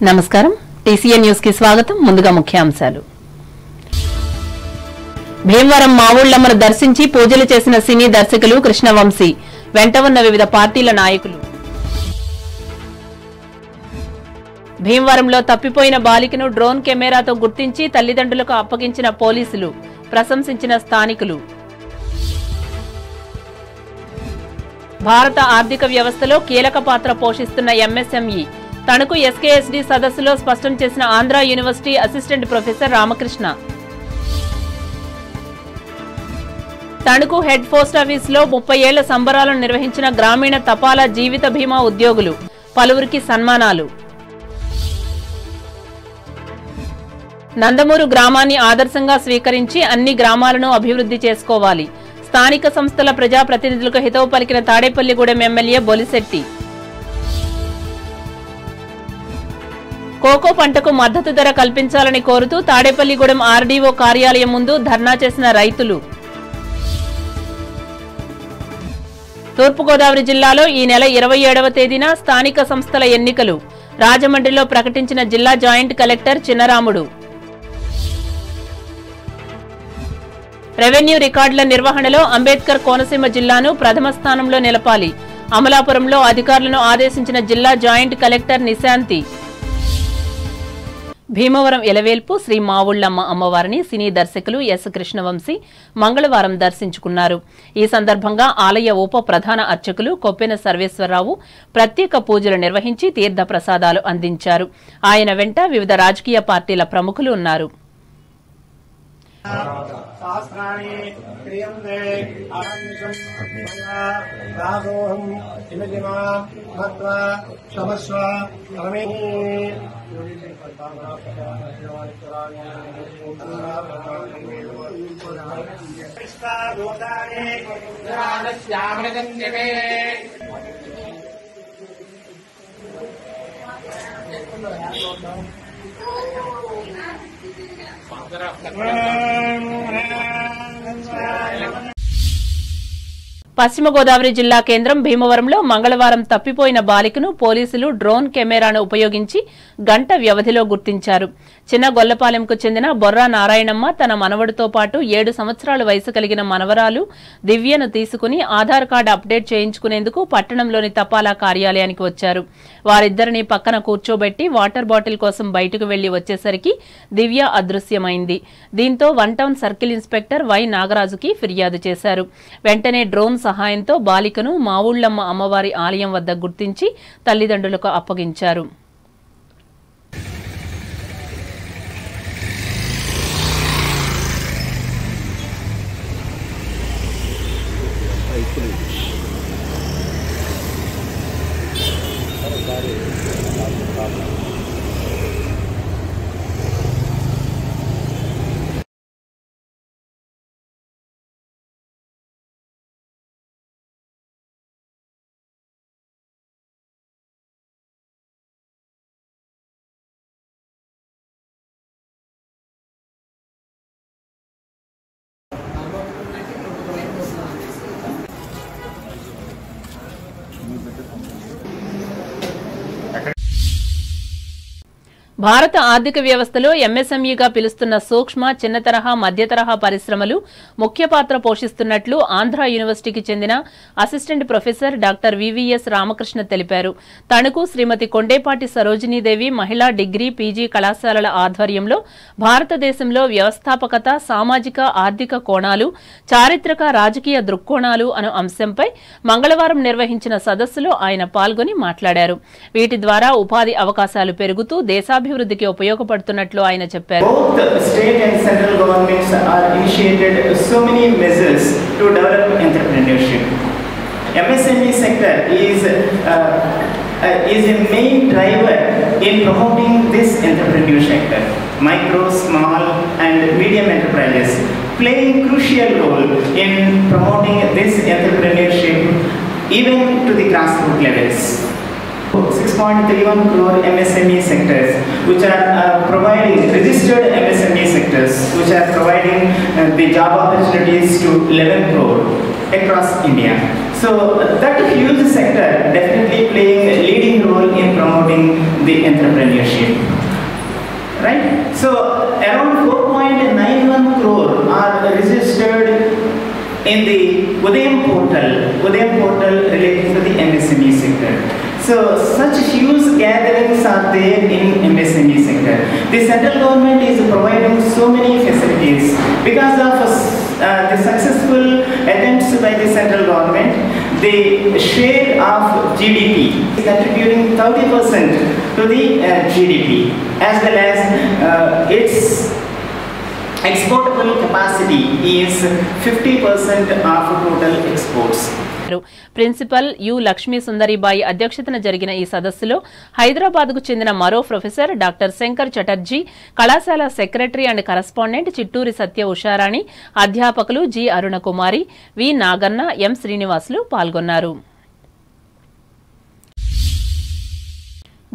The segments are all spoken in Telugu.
నమస్కారం టీసీఎన్ న్యూస్ కి స్వాగతం ముందుగా ముఖ్యాంశాలు భీమవరం మావుళ్లమ్మను దర్శించి పూజలు చేసిన సినీ దర్శకులు కృష్ణవంశీ వెంట ఉన్న వివిధ పార్టీల నాయకులు భీమవరంలో తప్పిపోయిన బాలికను డ్రోన్ కెమెరాతో గుర్తించి తల్లిదండ్రులకు అప్పగించిన పోలీసులు ప్రశంసించిన స్థానికులు భారత ఆర్థిక వ్యవస్థలో కీలక పాత్ర పోషిస్తున్న ఎంఎస్ఎంఈ తణుకు ఎస్కేఎస్డి సదస్సులో స్పష్టం చేసిన Andhra university assistant professor Ramakrishna Tanuku head post ఆఫీసులో 30 ఏళ్ల సంబరాలను నిర్వహించిన గ్రామీణ తపాలా జీవిత బీమా ఉద్యోగులు పలువురికి సన్మానాలు నందమూరు గ్రామాన్ని ఆదర్శంగా స్వీకరించి అన్ని గ్రామాలను అభివృద్ధి చేసుకోవాలి స్థానిక సంస్థల ప్రజాప్రతినిధులకు హితవు పలికిన తాడేపల్లిగూడెం ఎమ్మెల్యే బొలిశెట్టి కోకో పంటకు మద్దతు ధర కల్పించాలని కోరుతూ తాడేపల్లిగూడెం ఆర్డీఓ కార్యాలయం ముందు ధర్నా చేసిన రైతులు తూర్పుగోదావరి జిల్లాలో ఈ నెల 27వ తేదీన స్థానిక సంస్థల ఎన్నికలు రాజమండ్రిలో ప్రకటించిన జిల్లా జాయింట్ కలెక్టర్ చిన్నరాముడు రెవెన్యూ రికార్డుల నిర్వహణలో అంబేద్కర్ కోనసీమ జిల్లాను ప్రథమ స్థానంలో నిలపాలి అమలాపురంలో అధికారులను ఆదేశించిన జిల్లా జాయింట్ కలెక్టర్ నిశాంతి భీమవరం ఎలవేల్పు శ్రీ మావుళ్లమ్మ అమ్మవారిని సినీ దర్శకులు ఎస్ కృష్ణవంశీ మంగళవారం దర్శించుకున్నారు ఈ సందర్భంగా ఆలయ ఉప ప్రధాన అర్చకులు కొప్పెన సర్వేశ్వరరావు ప్రత్యేక పూజలు నిర్వహించి తీర్థ ప్రసాదాలు అందించారు ఆయన వెంట వివిధ రాజకీయ పార్టీల ప్రముఖులు ఉన్నారు పశ్చిమ గోదావరి జిల్లా కేంద్రం భీమవరంలో మంగళవారం తప్పిపోయిన బాలికను పోలీసులు డ్రోన్ కెమెరాను ఉపయోగించి గంట వ్యవధిలో గుర్తించారు చిన్న గొల్లపాలెంకు చెందిన బొర్రా నారాయణమ్మ తన మనవడితో పాటు 7 సంవత్సరాల వయసు కలిగిన మనవరాలు దివ్యను తీసుకుని ఆధార్ కార్డు అప్డేట్ చేయించుకునేందుకు పట్టణంలోని తపాలా కార్యాలయానికి వచ్చారు వారిద్దరిని పక్కన కూర్చోబెట్టి వాటర్ బాటిల్ కోసం బయటకు వెళ్లి వచ్చేసరికి దివ్య అదృశ్యమైంది దీంతో 1 టౌన్ సర్కిల్ ఇన్స్పెక్టర్ వై నాగరాజుకి ఫిర్యాదు చేశారు వెంటనే డ్రోన్ సహాయంతో బాలికను మావుళ్లమ్మ అమ్మవారి ఆలయం వద్ద గుర్తించి తల్లిదండ్రులకు అప్పగించారు భారత ఆర్థిక వ్యవస్థలో ఎంఎస్ఎంఈగా పిలుస్తున్న సూక్ష్మ చిన్న తరహా మధ్య తరహా పరిశ్రమలు ముఖ్య పాత్ర పోషిస్తున్నట్లు ఆంధ్ర యూనివర్సిటీకి చెందిన assistant professor doctor VVS Ramakrishna తెలిపారు తణుకు శ్రీమతి కొండేపాటి సరోజినీదేవి మహిళా డిగ్రీ పీజీ కళాశాలల ఆధ్వర్యంలో భారతదేశంలో వ్యవస్థాపకత సామాజిక ఆర్థిక కోణాలు చారిత్రక రాజకీయ దృక్కోణాలు అనే అంశంపై మంగళవారం నిర్వహించిన సదస్సులో ఆయన పాల్గొని మాట్లాడారు వీటి ద్వారా ఉపాధి అవకాశాలు పెరుగుతూ దేశాభివృద్ధికి ఉపయోగపడుతున్నట్లు ఆయన చెప్పారు Both state and central governments are initiated so many measures to develop entrepreneurship. MSME sector is a main driver in promoting this entrepreneurship sector. Micro, small and medium enterprises playing crucial role in promoting this entrepreneurship even to the grassroots levels. 6.31 crore MSME sectors which are providing registered MSME sectors which are providing the job opportunities to 11 crore across India. So that huge sector definitely playing a leading role in promoting in the entrepreneurship. Right? So around 4.91 crore are registered in the Udayam portal relating to the MSME sector. So such huge gatherings are there in MSME sector. The central government is providing so many facilities because of the successful attempts by the central government. The share of GDP is contributing 30% to the GDP, as well as its exportable capacity is 50% of total exports. Principal U Lakshmi Sundaribai అధ్యక్షతన జరిగిన ఈ సదస్సులో హైదరాబాద్కు చెందిన మరో ప్రొఫెసర్ డాక్టర్ శంకర్ చటర్జీ, కళాశాల సెక్రటరీ అండ్ కరస్పాండెంట్ చిట్టూరి సత్య ఉషారాణి, అధ్యాపకులు జి అరుణకుమారి, వి నాగన్న, ఎం శ్రీనివాసులు పాల్గొన్నారు.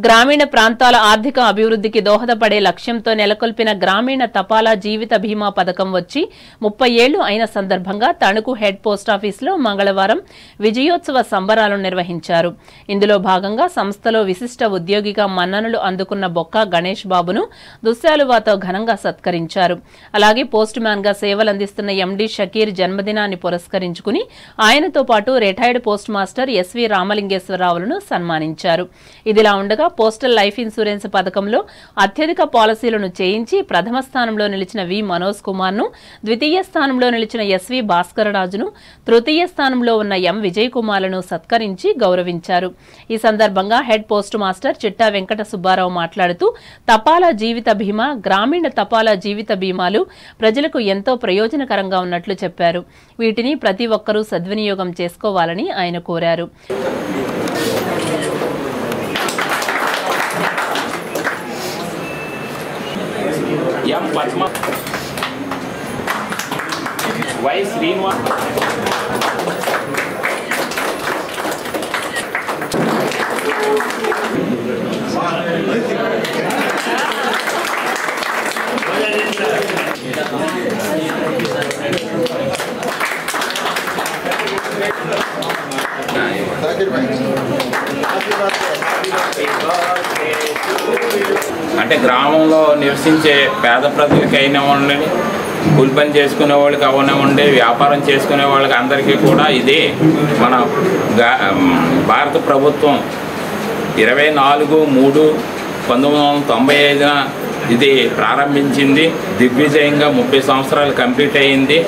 గ్రామీణ ప్రాంతాల ఆర్థిక అభివృద్ధికి దోహదపడే లక్ష్యంతో నెలకొల్పిన గ్రామీణ తపాలా జీవిత బీమా పథకం వచ్చి 30 ఏళ్లు అయిన సందర్భంగా తణుకు హెడ్ పోస్టాఫీసులో మంగళవారం విజయోత్సవ సంబరాలను నిర్వహించారు. ఇందులో భాగంగా సంస్థలో విశిష్ట ఉద్యోగిగా మన్ననలు అందుకున్న బొక్క గణేష్ బాబును దుశ్శాలువాతో ఘనంగా సత్కరించారు. అలాగే పోస్ట్ మ్యాన్ గా సేవలందిస్తున్న ఎండీ షకీర్ జన్మదినాన్ని పురస్కరించుకుని ఆయనతో పాటు రిటైర్డ్ పోస్ట్ మాస్టర్ ఎస్వి రామలింగేశ్వరరావులను సన్మానించారు. ఇదిలా ఉండగా పోస్టల్ లైఫ్ ఇన్సూరెన్స్ పథకంలో అత్యధిక పాలసీలను చేయించి ప్రథమ స్థానంలో నిలిచిన వి మనోజ్ కుమార్ ను, ద్వితీయ స్థానంలో నిలిచిన ఎస్వి భాస్కరరాజును, తృతీయ స్థానంలో ఉన్న ఎం విజయ్ కుమార్లను సత్కరించి గౌరవించారు. ఈ సందర్భంగా హెడ్ పోస్ట్ మాస్టర్ చిట్టా వెంకట సుబ్బారావు మాట్లాడుతూ తపాలా జీవిత బీమా, గ్రామీణ తపాలా జీవిత బీమాలు ప్రజలకు ఎంతో ప్రయోజనకరంగా ఉన్నట్లు చెప్పారు. వీటిని ప్రతి ఒక్కరూ సద్వినియోగం చేసుకోవాలని ఆయన కోరారు. ఎం పద్మ, వై శ్రీనివాస్, అంటే గ్రామంలో నివసించే పేద ప్రజలకి అయినా ఉండండి, కూలి పని చేసుకునే వాళ్ళకి అవనే ఉండే, వ్యాపారం చేసుకునే వాళ్ళకి అందరికీ కూడా ఇది మన భారత ప్రభుత్వం 24/3/1995 ఇది ప్రారంభించింది. దిగ్విజయంగా 30 సంవత్సరాలు కంప్లీట్ అయ్యింది.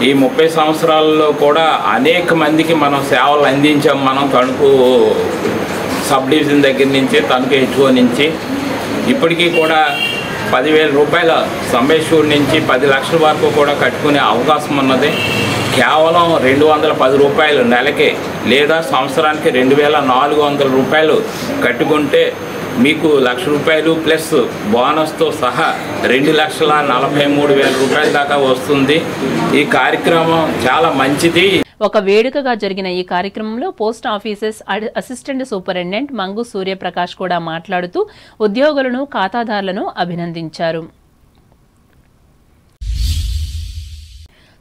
ఈ 30 సంవత్సరాల్లో కూడా అనేక మందికి మనం సేవలు అందించాం. మనం తణుకు సబ్ డివిజన్ దగ్గర నుంచి, తణుకు హెచ్ఓ నుంచి ఇప్పటికీ కూడా 10,000 రూపాయల సంబేశ్వర్ నుంచి 10 లక్షల వరకు కూడా కట్టుకునే అవకాశం ఉన్నది. కేవలం 210 రూపాయలు నెలకే లేదా సంవత్సరానికి 2,400 రూపాయలు కట్టుకుంటే మీకు 1,00,000 రూపాయలు ప్లస్ బోనస్తో సహా 2,43,000 రూపాయల దాకా వస్తుంది. ఈ కార్యక్రమం చాలా మంచిది. ఒక వేడుకగా జరిగిన ఈ కార్యక్రమంలో post offices assistant superintendent Mangu Suryaprakash కూడా మాట్లాడుతూ ఉద్యోగులను, ఖాతాదారులను అభినందించారు.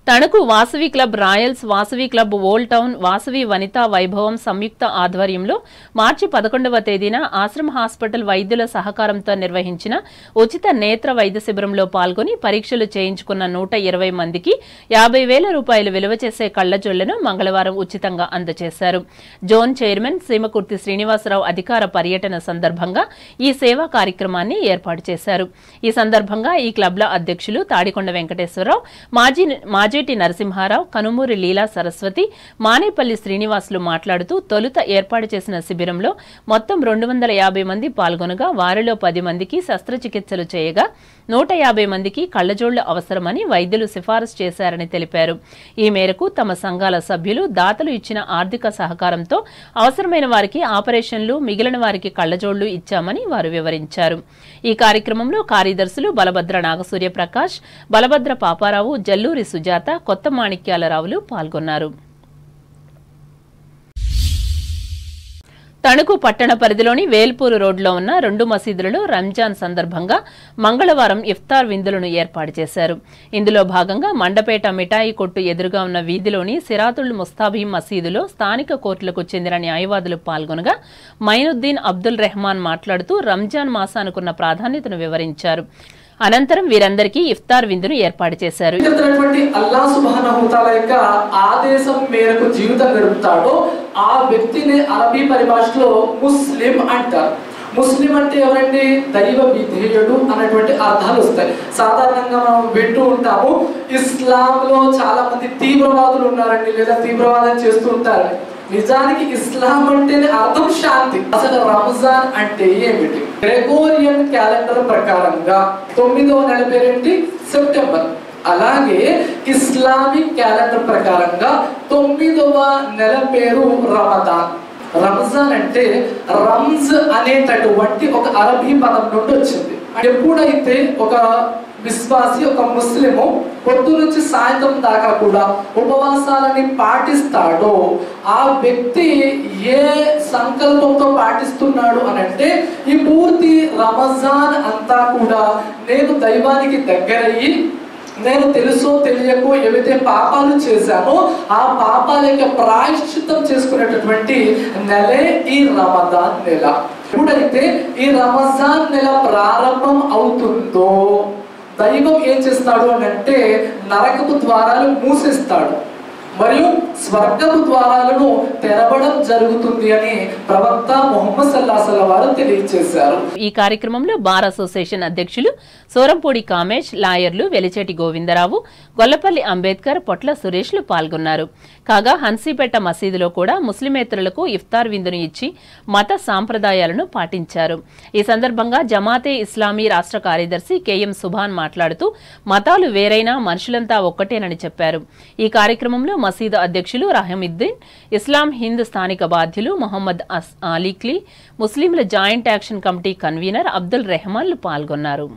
Tanuku Vasavi club royals, Vasavi club old town, Vasavi Vanitha Vaibhavam సంయుక్త ఆధ్వర్యంలో మార్చి 11వ తేదీన ఆశ్రమ హాస్పిటల్ వైద్యుల సహకారంతో నిర్వహించిన ఉచిత నేత్ర వైద్య శిబిరంలో పాల్గొని పరీక్షలు చేయించుకున్న 120 మందికి 50,000 రూపాయలు విలువ చేసే కళ్లజోళ్లను మంగళవారం ఉచితంగా అందజేశారు. జోన్ చైర్మన్ సీమకుర్తి శ్రీనివాసరావు అధికార పర్యటన సందర్భంగా ఈ సేవా కార్యక్రమాన్ని ఏర్పాటు చేశారు. ఈ సందర్భంగా ఈ క్లబ్ల అధ్యక్షులు తాడికొండ వెంకటేశ్వరరావు, మాజేటి నరసింహారావు, కనుమూరి లీలా సరస్వతి, మానేపల్లి శ్రీనివాసులు మాట్లాడుతూ తొలుత ఏర్పాటు చేసిన శిబిరంలో మొత్తం 250 మంది పాల్గొనగా వారిలో 10 మందికి శస్త్రచికిత్సలు చేయగా 150 మందికి కళ్లజోళ్లు అవసరమని వైద్యులు సిఫారసు చేశారని తెలిపారు. ఈ మేరకు తమ సంఘాల సభ్యులు, దాతలు ఇచ్చిన ఆర్థిక సహకారంతో అవసరమైన వారికి ఆపరేషన్లు, మిగిలిన వారికి కళ్లజోళ్లు ఇచ్చామని వారు వివరించారు. ఈ కార్యక్రమంలో కార్యదర్శులు బలభద్ర నాగసూర్యప్రకాష్, బలభద్ర పాపారావు, జల్లూరి సుజాత, కొత్త మాణిక్యాలరావులు పాల్గొన్నారు. తణుకు పట్టణ పరిధిలోని వేల్పూరు రోడ్లో ఉన్న 2 మసీదులలో రంజాన్ సందర్భంగా మంగళవారం ఇఫ్తార్ విందులను ఏర్పాటు చేశారు. ఇందులో భాగంగా మండపేట మిఠాయి కొట్టు ఎదురుగా ఉన్న వీధిలోని సిరాతుల్ ముస్తాబీ మసీదులో స్థానిక కోర్టులకు చెందిన న్యాయవాదులు పాల్గొనగా మైనుద్దీన్ అబ్దుల్ రెహమాన్ మాట్లాడుతూ రంజాన్ మాసానుకున్న ప్రాధాన్యతను వివరించారు. అనంతరం వీరందరికీ ఇఫ్తార్ విందును ఏర్పాటు చేశారు. అల్లాహ్ సుబ్హానహు వ తఆలా యొక్క ఆదేశం మేరకు జీవితం గడుపుతాడో ఆ వ్యక్తిని అరబీ పరిభాషలో ముస్లిం అంటారు. ముస్లిం అంటే ఎవరండి? దైవ విధేయుడు అనేటువంటి అర్థాలు వస్తాయి. సాధారణంగా మనం వింటూ ఉంటాము, ఇస్లాంలో చాలా మంది తీవ్రవాదులు ఉన్నారండి, లేదా తీవ్రవాదం చేస్తూ ఉంటారు. నిజానికి ఇస్లాం అంటేనే అర్థం శాంతి. అసలు రంజాన్ అంటే ఏమిటి? గ్రెగోరియన్ క్యాలెండర్ ప్రకారంగా 9వ నెల పేరేంటి? సెప్టెంబర్. అలాగే ఇస్లామిక్ క్యాలెండర్ ప్రకారంగా 9వ నెల పేరు రమదాన్. రంజాన్ అంటే రంజ్ అనేటటువంటి ఒక అరబీ పదం నుండి వచ్చింది. ఎప్పుడైతే ఒక విశ్వాసి, ఒక ముస్లిము పొద్దు నుంచి సాయంత్రం దాకా కూడా ఉపవాసాలని పాటిస్తాడో ఆ వ్యక్తి ఏ సంకల్పంతో పాటిస్తున్నాడు అని అంటే, ఈ పూర్తి రంజాన్ అంతా కూడా నేను దైవానికి దగ్గరయ్యి నేను తెలుసో తెలియకో ఏవైతే పాపాలు చేశానో ఆ పాపాలకి ప్రాయశ్చిత్తం చేసుకునేటటువంటి నెలే ఈ రమదాన్ నెల. ఎప్పుడైతే ఈ రమజాన్ నెల ప్రారంభం అవుతుందో దైవం ఏం చేస్తాడు అని అంటే నరకపు ద్వారాలు మూసేస్తాడు మరియు స్వర్గపు ద్వారాలను తెరవడం జరుగుతుంది అని ప్రవక్త ముహమ్మద్ సల్లల్లాహు అలైహి వసల్లం వారు తెలియజేశారు. ఈ కార్యక్రమంలో బార్ అసోసియేషన్ అధ్యక్షులు సోరంపూడి కామేష్, లాయర్లు వెలిచేటి గోవిందరావు, గొల్లపల్లి అంబేద్కర్, పొట్ల సురేష్లు పాల్గొన్నారు. కాగా హన్సీపేట మసీదులో కూడా ముస్లిమేతరులకు ఇఫ్తార్ విందును ఇచ్చి మత సాంప్రదాయాలను పాటించారు. ఈ సందర్భంగా జమాతే ఇస్లామీ రాష్ట్ర కార్యదర్శి కెఎం సుభాన్ మాట్లాడుతూ మతాలు వేరైనా మనుషులంతా ఒక్కటేనని చెప్పారు. ఈ కార్యక్రమంలో మసీదు అధ్యక్షులు రహీముద్దీన్, ఇస్లాం హింద్ స్థానిక బాధ్యులు మొహమ్మద్ అలీక్లీ, ముస్లింల joint action committee convener Abdul రెహమాన్లు పాల్గొన్నారు.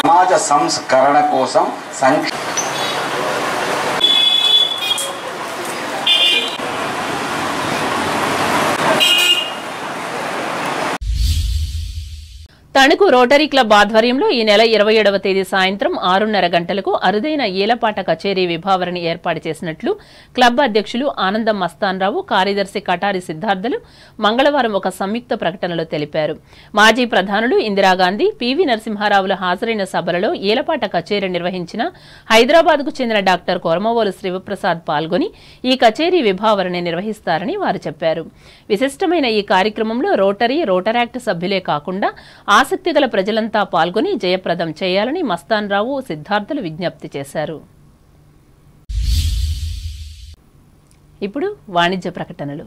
సమాజ సంస్కరణ కోసం తణుకు రోటరీ క్లబ్ ఆధ్వర్యంలో ఈ నెల 27వ తేదీ సాయంత్రం 6:30 గంటలకు అరుదైన ఏలపాట కచేరీ విభావరణ ఏర్పాటు చేసినట్లు క్లబ్ అధ్యక్షులు ఆనందం మస్తాన్రావు, కార్యదర్శి కటారి సిద్ధార్థులు మంగళవారం ఒక సంయుక్త ప్రకటనలో తెలిపారు. మాజీ ప్రధానులు ఇందిరాగాంధీ, పివి నరసింహారావులు హాజరైన సభలలో ఏలపాట కచేరీ నిర్వహించిన హైదరాబాద్కు చెందిన డాక్టర్ కొరమవోలు శివప్రసాద్ పాల్గొని ఈ కచేరీ విభావరణ నిర్వహిస్తారని వారు చెప్పారు. విశిష్టమైన ఈ కార్యక్రమంలో రోటరీ, రోటరాక్ట్ సభ్యులే కాకుండా ఆసక్తిగల ప్రజలంతా పాల్గొని జయప్రదం చేయాలని మస్తాన్రావు, సిద్ధార్థులు విజ్ఞప్తి చేశారు. ఇప్పుడు వాణిజ్య ప్రకటనలు.